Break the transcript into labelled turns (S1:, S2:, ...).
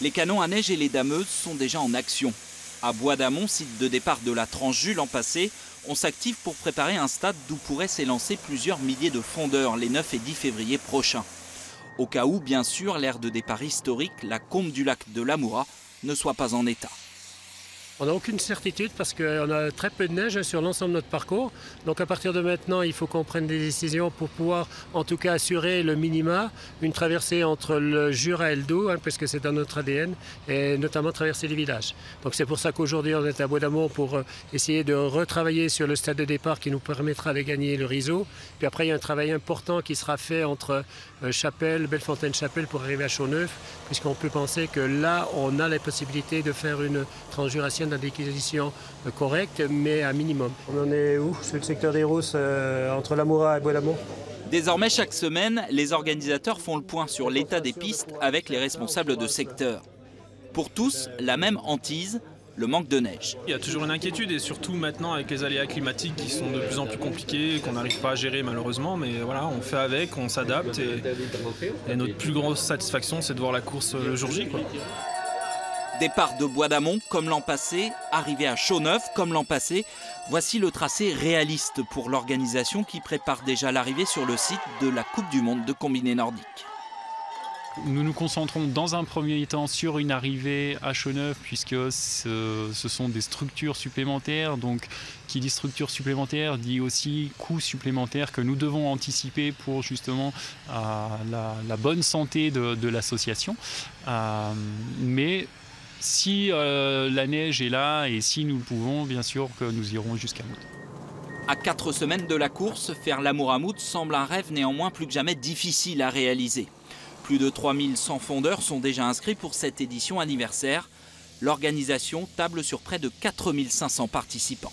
S1: Les canons à neige et les dameuses sont déjà en action. À Bois d'Amont, site de départ de la tranche Jules l'an passé, on s'active pour préparer un stade d'où pourraient s'élancer plusieurs milliers de fondeurs les 9 et 10 février prochains. Au cas où, bien sûr, l'aire de départ historique, la combe du lac de l'Amoura, ne soit pas en état.
S2: On n'a aucune certitude parce qu'on a très peu de neige sur l'ensemble de notre parcours. Donc à partir de maintenant, il faut qu'on prenne des décisions pour pouvoir en tout cas assurer le minima, une traversée entre le Jura et le Doubs, parce que c'est dans notre ADN, et notamment traverser les villages. Donc c'est pour ça qu'aujourd'hui on est à Bois d'Amont pour essayer de retravailler sur le stade de départ qui nous permettra de gagner le Riseau. Puis après il y a un travail important qui sera fait entre Chapelle, Bellefontaine-Chapelle pour arriver à Chauneuf, puisqu'on peut penser que là on a la possibilité de faire une transjurassienne dans des conditions correctes, mais à minimum. On en est où? C'est le secteur des Rousses, entre l'Amoura et Bois d'Amont.
S1: Désormais, chaque semaine, les organisateurs font le point sur l'état des pistes avec les responsables de secteur. Pour tous, la même hantise, le manque de neige.
S3: Il y a toujours une inquiétude et surtout maintenant avec les aléas climatiques qui sont de plus en plus compliqués, qu'on n'arrive pas à gérer malheureusement, mais voilà, on fait avec, on s'adapte et notre plus grosse satisfaction c'est de voir la course le jour J, quoi.
S1: Départ de Bois d'Amont comme l'an passé, arrivée à Chauneuf comme l'an passé. Voici le tracé réaliste pour l'organisation qui prépare déjà l'arrivée sur le site de la Coupe du Monde de combiné nordique.
S4: Nous nous concentrons dans un premier temps sur une arrivée à Chauneuf puisque ce sont des structures supplémentaires. Donc, qui dit structure supplémentaire dit aussi coûts supplémentaires que nous devons anticiper pour justement la bonne santé de l'association. Mais si la neige est là et si nous le pouvons, bien sûr que nous irons jusqu'à Mout.
S1: À 4 semaines de la course, faire l'Amour à Mout semble un rêve néanmoins plus que jamais difficile à réaliser. Plus de 3100 fondeurs sont déjà inscrits pour cette édition anniversaire. L'organisation table sur près de 4500 participants.